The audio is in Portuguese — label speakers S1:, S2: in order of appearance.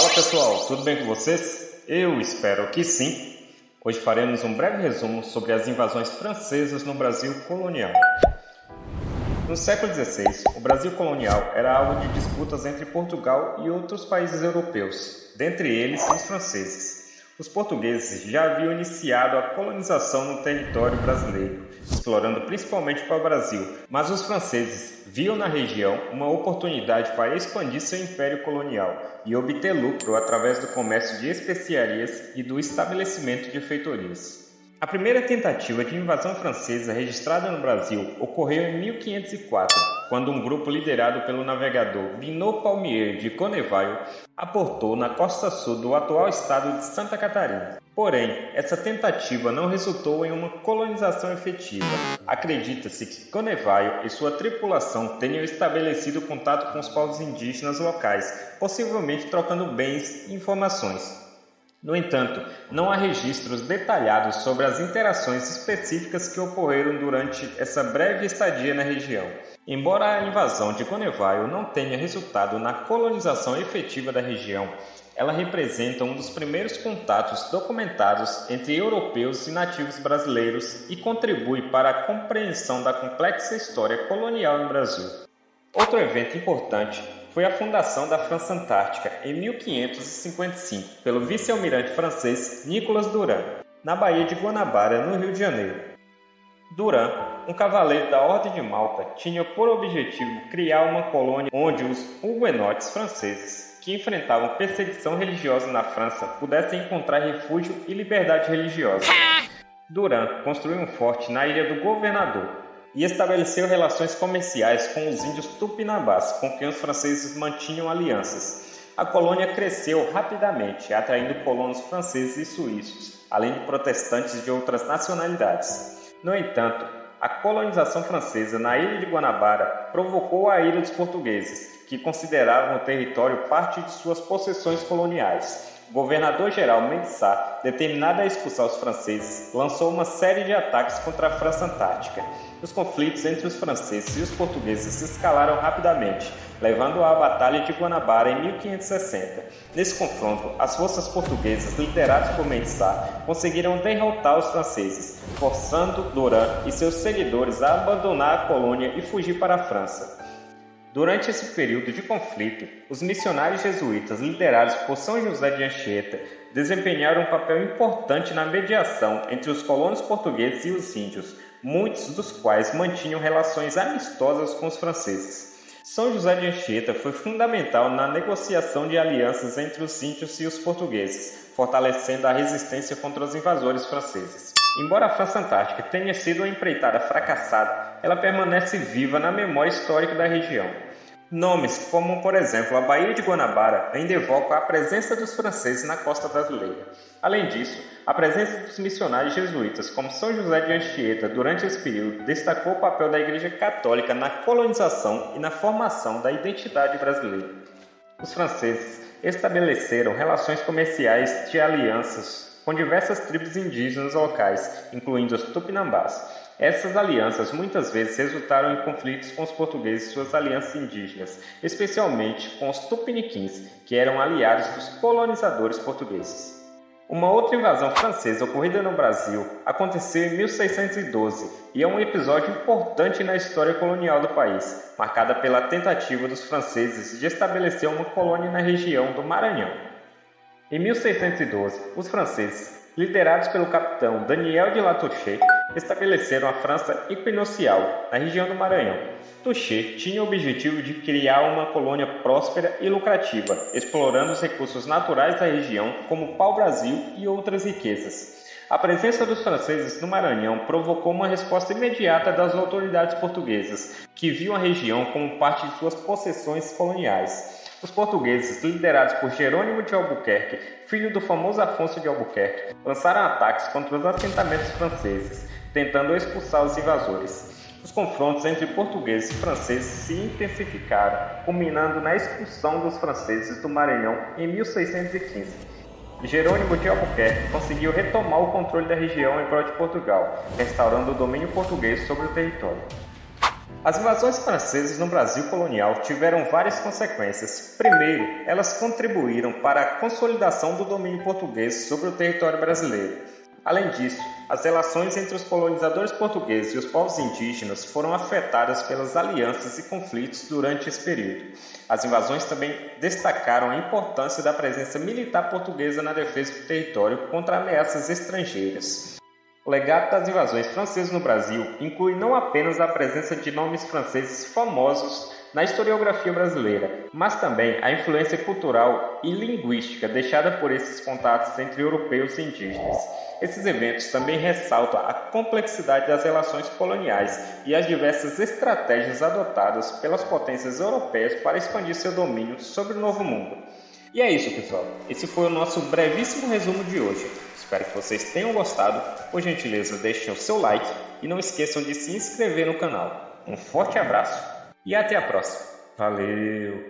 S1: Fala pessoal, tudo bem com vocês? Eu espero que sim. Hoje faremos um breve resumo sobre as invasões francesas no Brasil colonial. No século XVI, o Brasil colonial era alvo de disputas entre Portugal e outros países europeus, dentre eles os franceses. Os portugueses já haviam iniciado a colonização no território brasileiro, explorando principalmente para o Brasil, mas os franceses viam na região uma oportunidade para expandir seu império colonial e obter lucro através do comércio de especiarias e do estabelecimento de feitorias. A primeira tentativa de invasão francesa registrada no Brasil ocorreu em 1504, quando um grupo liderado pelo navegador Binot Palmier de Connevalle aportou na costa sul do atual estado de Santa Catarina. Porém, essa tentativa não resultou em uma colonização efetiva. Acredita-se que Connevalle e sua tripulação tenham estabelecido contato com os povos indígenas locais, possivelmente trocando bens e informações. No entanto, não há registros detalhados sobre as interações específicas que ocorreram durante essa breve estadia na região. Embora a invasão de Connevalle não tenha resultado na colonização efetiva da região, ela representa um dos primeiros contatos documentados entre europeus e nativos brasileiros e contribui para a compreensão da complexa história colonial no Brasil. Outro evento importante foi a fundação da França Antártica em 1555 pelo vice-almirante francês Nicolas Duran, na Baía de Guanabara, no Rio de Janeiro. Duran, um cavaleiro da Ordem de Malta, tinha por objetivo criar uma colônia onde os huguenotes franceses, que enfrentavam perseguição religiosa na França, pudessem encontrar refúgio e liberdade religiosa. Duran construiu um forte na Ilha do Governador e estabeleceu relações comerciais com os índios tupinambás, com quem os franceses mantinham alianças. A colônia cresceu rapidamente, atraindo colonos franceses e suíços, além de protestantes de outras nacionalidades. No entanto, a colonização francesa na Ilha de Guanabara provocou a ira dos portugueses, que consideravam o território parte de suas possessões coloniais. O governador-geral Mendissá, determinado a expulsar os franceses, lançou uma série de ataques contra a França Antártica. Os conflitos entre os franceses e os portugueses escalaram rapidamente, levando à Batalha de Guanabara em 1560. Nesse confronto, as forças portuguesas, lideradas por Mendissá, conseguiram derrotar os franceses, forçando Duran e seus seguidores a abandonar a colônia e fugir para a França. Durante esse período de conflito, os missionários jesuítas liderados por São José de Anchieta desempenharam um papel importante na mediação entre os colonos portugueses e os índios, muitos dos quais mantinham relações amistosas com os franceses. São José de Anchieta foi fundamental na negociação de alianças entre os índios e os portugueses, fortalecendo a resistência contra os invasores franceses. Embora a França Antártica tenha sido uma empreitada fracassada, ela permanece viva na memória histórica da região. Nomes como, por exemplo, a Baía de Guanabara ainda evocam a presença dos franceses na costa brasileira. Além disso, a presença dos missionários jesuítas como São José de Anchieta durante esse período destacou o papel da Igreja Católica na colonização e na formação da identidade brasileira. Os franceses estabeleceram relações comerciais de alianças com diversas tribos indígenas locais, incluindo os tupinambás. Essas alianças muitas vezes resultaram em conflitos com os portugueses e suas alianças indígenas, especialmente com os tupiniquins, que eram aliados dos colonizadores portugueses. Uma outra invasão francesa ocorrida no Brasil aconteceu em 1612 e é um episódio importante na história colonial do país, marcada pela tentativa dos franceses de estabelecer uma colônia na região do Maranhão. Em 1612, os franceses, liderados pelo capitão Daniel de La Touche, estabeleceram a França equinocial, na região do Maranhão. Touche tinha o objetivo de criar uma colônia próspera e lucrativa, explorando os recursos naturais da região, como pau-brasil e outras riquezas. A presença dos franceses no Maranhão provocou uma resposta imediata das autoridades portuguesas, que viam a região como parte de suas possessões coloniais. Os portugueses, liderados por Jerônimo de Albuquerque, filho do famoso Afonso de Albuquerque, lançaram ataques contra os assentamentos franceses, tentando expulsar os invasores. Os confrontos entre portugueses e franceses se intensificaram, culminando na expulsão dos franceses do Maranhão em 1615. Jerônimo de Albuquerque conseguiu retomar o controle da região em prol de Portugal, restaurando o domínio português sobre o território. As invasões francesas no Brasil colonial tiveram várias consequências. Primeiro, elas contribuíram para a consolidação do domínio português sobre o território brasileiro. Além disso, as relações entre os colonizadores portugueses e os povos indígenas foram afetadas pelas alianças e conflitos durante esse período. As invasões também destacaram a importância da presença militar portuguesa na defesa do território contra ameaças estrangeiras. O legado das invasões francesas no Brasil inclui não apenas a presença de nomes franceses famosos na historiografia brasileira, mas também a influência cultural e linguística deixada por esses contatos entre europeus e indígenas. Esses eventos também ressaltam a complexidade das relações coloniais e as diversas estratégias adotadas pelas potências europeias para expandir seu domínio sobre o Novo Mundo. E é isso, pessoal. Esse foi o nosso brevíssimo resumo de hoje. Espero que vocês tenham gostado. Por gentileza, deixem o seu like e não esqueçam de se inscrever no canal. Um forte abraço e até a próxima. Valeu!